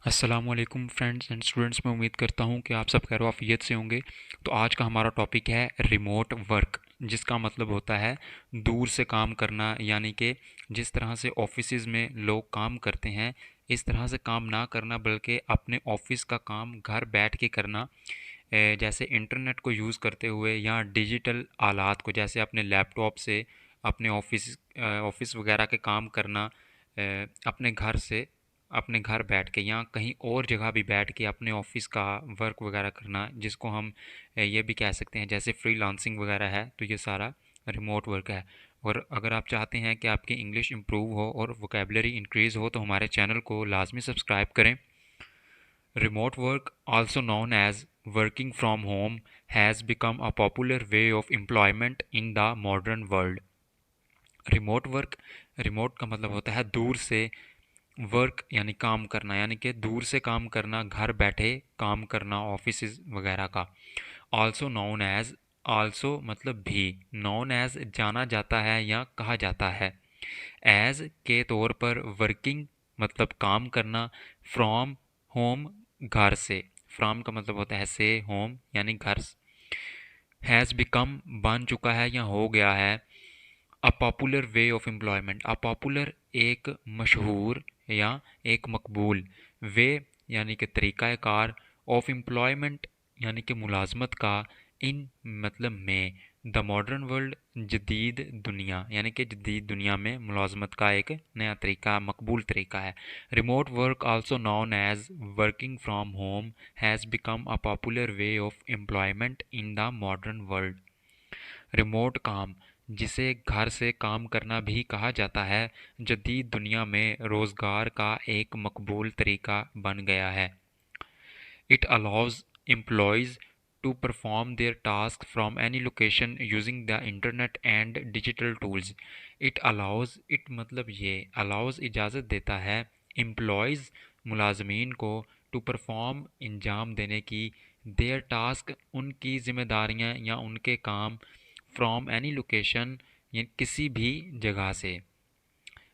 अस्सलामुअलैकुम friends and students. मैं उम्मीद करता हूँ कि आप सब खैर आफियत से होंगे। तो आज का हमारा टॉपिक है रिमोट वर्क, जिसका मतलब होता है दूर से काम करना। यानी कि जिस तरह से ऑफिसेज में लोग काम करते हैं, इस तरह से काम ना करना, बल्कि अपने ऑफिस का काम घर बैठ के करना। जैसे इंटरनेट को यूज़ करते हुए या डिजिटल आलात को, जैसे अपने लैपटॉप से अपने ऑफिस वगैरह के काम करना, अपने घर से, अपने घर बैठ के या कहीं और जगह भी बैठ के अपने ऑफिस का वर्क वगैरह करना, जिसको हम ये भी कह सकते हैं जैसे फ्रीलांसिंग वगैरह है। तो ये सारा रिमोट वर्क है। और अगर आप चाहते हैं कि आपकी इंग्लिश इम्प्रूव हो और वोकेबलरी इंक्रीज़ हो, तो हमारे चैनल को लाजमी सब्सक्राइब करें। Remote work, also known as working from home, has become a popular way of employment in the modern world. Remote work, remote का मतलब होता है दूर से, वर्क यानी काम करना, यानी कि दूर से काम करना, घर बैठे काम करना ऑफिस वगैरह का। ऑल्सो नोन एज, ऑल्सो मतलब भी, नोन एज जाना जाता है या कहा जाता है। एज के तौर पर, वर्किंग मतलब काम करना, फ्रॉम होम घर से, फ्रॉम का मतलब होता है से, होम यानी घर। हैज़ बिकम बन चुका है या हो गया है। अ popular way of employment, a popular एक मशहूर या एक मकबूल, वे यानी कि तरीक़ाकार, ऑफ एम्प्लॉयमेंट यानी कि मुलाजमत का, इन मतलब में, द मॉडर्न वर्ल्ड जदीद दुनिया, यानी कि जदीद दुनिया में मुलाजमत का एक नया तरीका, मकबूल तरीका है। Remote work also known as working from home has become a popular way of employment in the modern world. Remote काम, जिसे घर से काम करना भी कहा जाता है, जदीद दुनिया में रोज़गार का एक मकबूल तरीका बन गया है। It allows employees to perform their tasks from any location using the internet and digital tools. It allows, it मतलब ये, allows इजाज़त देता है, employees मुलाजमीन को, to perform इंजाम देने की, their task उनकी ज़िम्मेदारियाँ या उनके काम, from any location या किसी भी जगह से,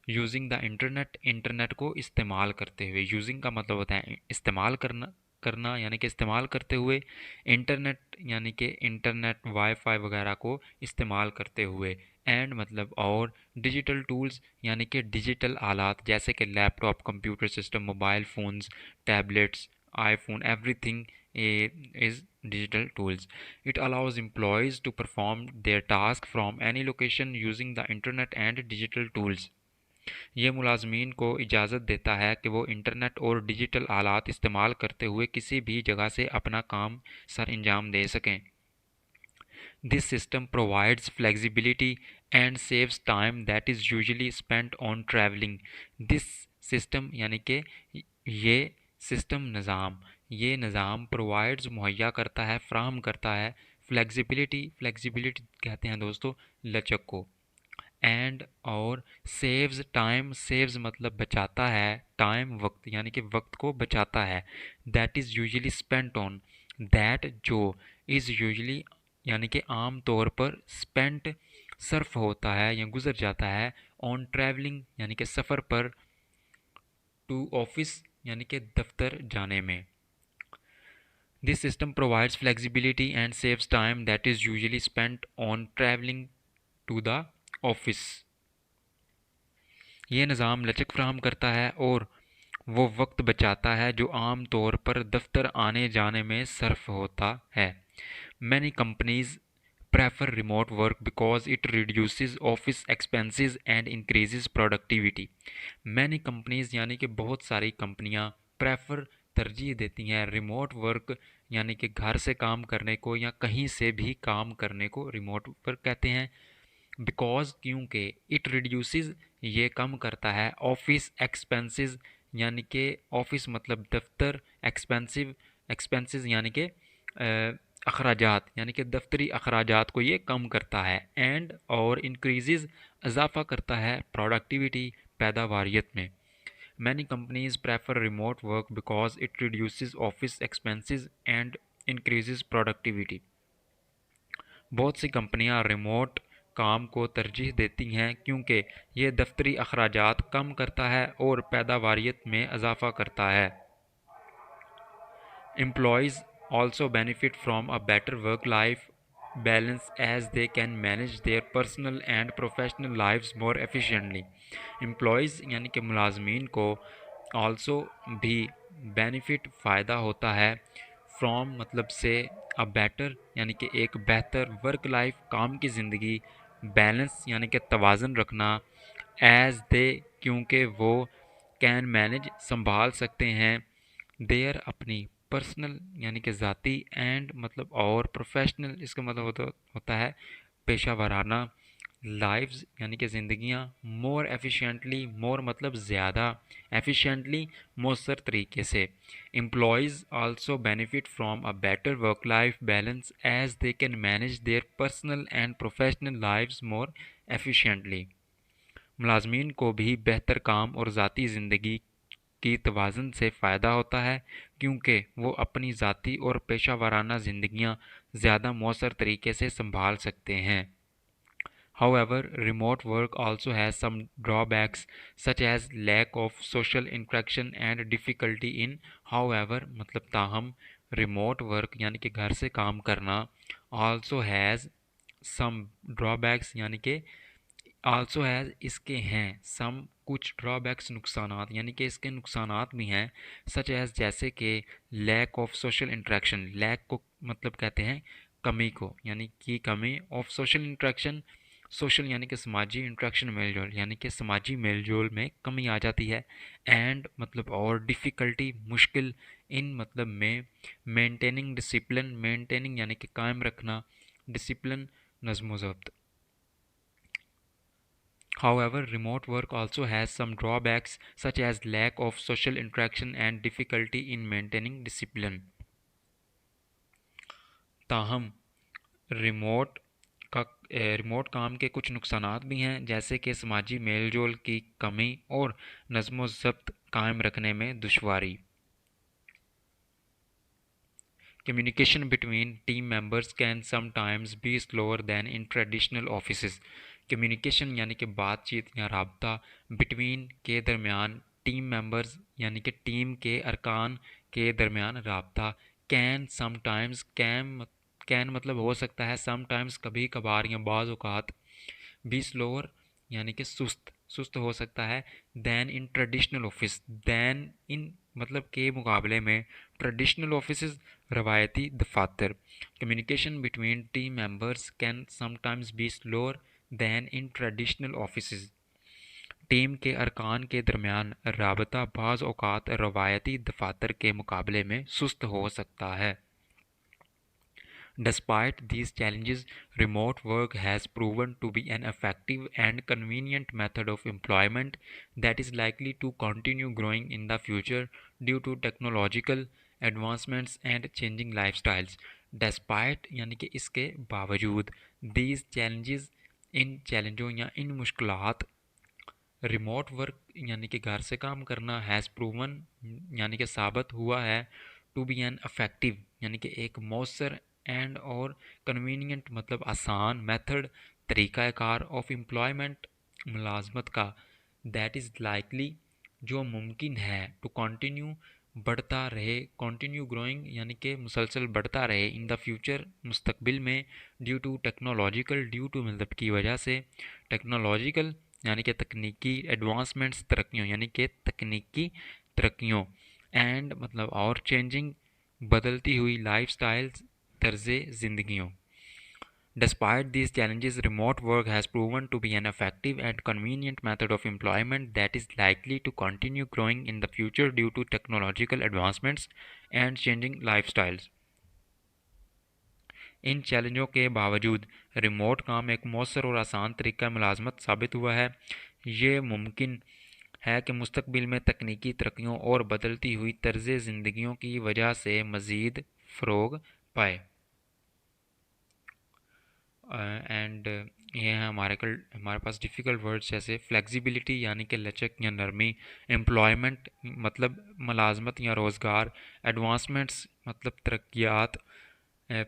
यूजिंग द इंटरनेट इंटरनेट को इस्तेमाल करते हुए। यूजिंग का मतलब होता है इस्तेमाल करना, करना यानी कि इस्तेमाल करते हुए। इंटरनेट यानी कि इंटरनेट वाईफाई वगैरह को इस्तेमाल करते हुए। एंड मतलब और, डिजिटल टूल्स यानी कि डिजिटल आलात, जैसे कि laptop, computer system, mobile phones, tablets, iPhone, everything is digital tools. It allows employees to perform their task from any location using the internet and digital tools. ये मुलाजमीन को इजाज़त देता है कि वो इंटरनेट और डिजिटल आलात इस्तेमाल करते हुए किसी भी जगह से अपना काम सर अंजाम दे सकें। This system provides flexibility and saves time that is usually spent on travelling. This system यानी कि ये सिस्टम, निज़ाम, ये निज़ाम प्रोवाइड्स मुहैया करता है, फ्राहम करता है, फ्लेक्सिबिलिटी, फ्लेक्सिबिलिटी कहते हैं दोस्तों लचक को, एंड और, सेव्स टाइम, सेव्स मतलब बचाता है, टाइम वक्त यानी कि वक्त को बचाता है, that is usually spent on, that जो, इज़ यूजुअली यानी कि आम तौर पर, स्पेंट सर्फ होता है या गुजर जाता है, ऑन ट्रैवलिंग यानी कि सफ़र पर, टू ऑफिस यानी कि दफ्तर जाने में। This system provides flexibility and saves time that is usually spent on travelling to the office. ये निज़ाम लचक फ्राहम करता है और वो वक्त बचाता है जो आम तौर पर दफ्तर आने जाने में सर्फ होता है। Many companies prefer remote work because it reduces office expenses and increases productivity. Many companies यानी कि बहुत सारी कंपनियां, प्रेफर तरजीह देती हैं, रिमोट वर्क यानी कि घर से काम करने को या कहीं से भी काम करने को रिमोट वर्क कहते हैं। बिकॉज क्योंकि, इट रिड्यूसेस ये कम करता है, ऑफिस एक्सपेंसेस यानी कि ऑफिस मतलब दफ्तर, एक्सपेंसिव, एक्सपेंसेस यानी कि अखराजात, यानी कि दफ्तरी अखराजात को ये कम करता है, एंड और इंक्रीजेस इजाफा करता है प्रोडक्टिविटी, पैदावारियत में। Many companies prefer remote work because it reduces office expenses and increases productivity. बहुत सी कंपनियां रिमोट काम को तरजीह देती हैं क्योंकि ये दफ्तरी अखराजात कम करता है और पैदावारियत में इजाफा करता है। Employees also benefit from a better work-life balance as they can manage their personal and professional lives more efficiently. Employees यानी कि मुलाजमीन को also भी benefit फ़ायदा होता है from मतलब से a better यानी कि एक बेहतर वर्क लाइफ काम की ज़िंदगी बैलेंस यानी कि तवाज़न रखना एज दे क्योंकि वो कैन मैनेज संभाल सकते हैं देयर अपनी पर्सनल यानी कि ज़ाती एंड मतलब और प्रोफेशनल इसका मतलब होता है पेशा वाराना लाइव्स यानी कि ज़िंदगियाँ मोर एफिशिएंटली मोर मतलब ज़्यादा एफिशिएंटली मौसर तरीके से employees also benefit from a better work life balance as they can manage their personal and professional lives more efficiently मुलाजमीन को भी बेहतर काम और ज़ाती ज़िंदगी की तवाज़ुन से फ़ायदा होता है क्योंकि वो अपनी ज़ाती और पेशा वाराना ज़िंदगियाँ ज़्यादा मौसर तरीके से संभाल सकते हैं However, remote work also has some drawbacks such as lack of social interaction and difficulty in however मतलब ताहम remote work यानी कि घर से काम करना also has some drawbacks यानी कि also has इसके हैं some कुछ ड्रॉबैक्स नुकसानात यानी कि इसके नुकसानात भी हैं सच एज जैसे कि lack of social interaction lack को मतलब कहते हैं कमी को यानी कि कमी ऑफ सोशल इंटरेक्शन सोशल यानी कि समाजी इंटरेक्शन मेल जोल यानी कि समाजी मेल जोल में कमी आ जाती है एंड मतलब और डिफ़िकल्टी मुश्किल इन मतलब में मेंटेनिंग डिसिप्लिन मेंटेनिंग यानी कि कायम रखना डिसिप्लिन नज़्म ज़ब्त However, remote work also has some drawbacks such as lack of social interaction and difficulty in maintaining discipline. ताहम रिमोट का रिमोट काम के कुछ नुकसानात भी हैं जैसे कि समाजी मेल जोल की कमी और नज़्म ज़ब्त कायम रखने में दुश्वारी Communication between team members can sometimes be slower than in traditional offices. Communication यानी कि बातचीत या राबता between के दरमियान टीम मेंबर्स यानी कि टीम के अरकान के दरमियान राबता कैन मतलब हो सकता है समटाइम्स कभी कभार या बाज़ औक़ात बी स्लोअर यानी कि सुस्त हो सकता है than in traditional office than in मतलब के मुकाबले में ट्रेडिशनल ऑफिस रवायती दफातर communication between team members can sometimes be slower than in traditional office team के अरकान के दरमियान राबता बाज़ औक़ात रवायती दफातर के मुकाबले में सुस्त हो सकता है Despite these challenges, remote work has proven to be an effective and convenient method of employment that is likely to continue growing in the future due to technological advancements and changing lifestyles. Despite यानी कि इसके बावजूद these challenges इन चैलेंजों या इन मुश्किलात remote work यानी कि घर से काम करना हैज़ प्रूवन यानी कि साबित हुआ है टू बी एन अफेक्टिव यानी कि एक मौसर एंड और कन्वीनियंट मतलब आसान मेथड तरीक़ाकार ऑफ एम्प्लॉयमेंट मुलाजमत का दैट इज़ लाइकली जो मुमकिन है टू कंटिन्यू बढ़ता रहे कंटिन्यू ग्रोइंग यानी कि मुसलसल बढ़ता रहे इन द फ्यूचर मुस्तकबिल में ड्यू टू मतलब की वजह से टेक्नोलॉजिकल यानी कि तकनीकी एडवांसमेंट्स तरक्कियों यानी कि तकनीकी तरक्कियों एंड मतलब और चेंजिंग बदलती हुई लाइफस्टाइल्स तर्ज ज़िंदगियों Despite these challenges, remote work has proven to be an effective and convenient method of employment that is likely to continue growing in the future due to technological advancements and changing lifestyles. इन चैलेंजों के बावजूद remote काम एक मौसर और आसान तरीका मुलाजमत साबित हुआ है ये मुमकिन है कि मुस्तकबिल में तकनीकी तरक्कियों और बदलती हुई तर्ज ज़िंदगियों की वजह से मज़ीद फ़रोग पाए एंड ये हैं हमारे पास डिफ़िकल्ट वर्ड्स जैसे फ्लेक्सिबिलिटी यानी कि लचक या नरमी एम्प्लॉयमेंट मतलब मुलाजमत या रोज़गार एडवांसमेंट्स मतलब तरक्यात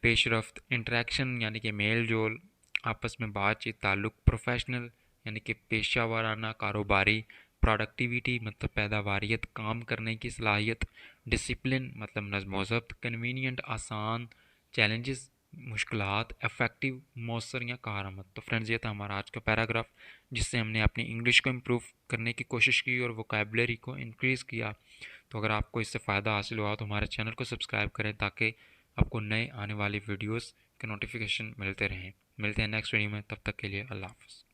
पेशरफ्त इंटरेक्शन यानी कि मेल जोल आपस में बातचीत ताल्लुक़ प्रोफेशनल यानी कि पेशा वाराना कारोबारी प्रोडक्टिविटी मतलब पैदावारियत, काम करने की सलाहियत, डिसिप्लिन मतलब नज़्म व ज़ब्त, कन्वीनियंट आसान, चैलेंजेस मुश्किलात, इफ़ेक्टिव मौसर या कारामद। तो फ्रेंड्स ये था हमारा आज का पैराग्राफ, जिससे हमने अपनी इंग्लिश को इम्प्रूव करने की कोशिश की और वोकेबलरी को इंक्रीज़ किया। तो अगर आपको इससे फ़ायदा हासिल हुआ तो हमारे चैनल को सब्सक्राइब करें, ताकि आपको नए आने वाली वीडियोस के नोटिफिकेशन मिलते रहें। मिलते हैं नेक्स्ट वीडियो में, तब तक के लिए अल्लाह हाफ़िज़।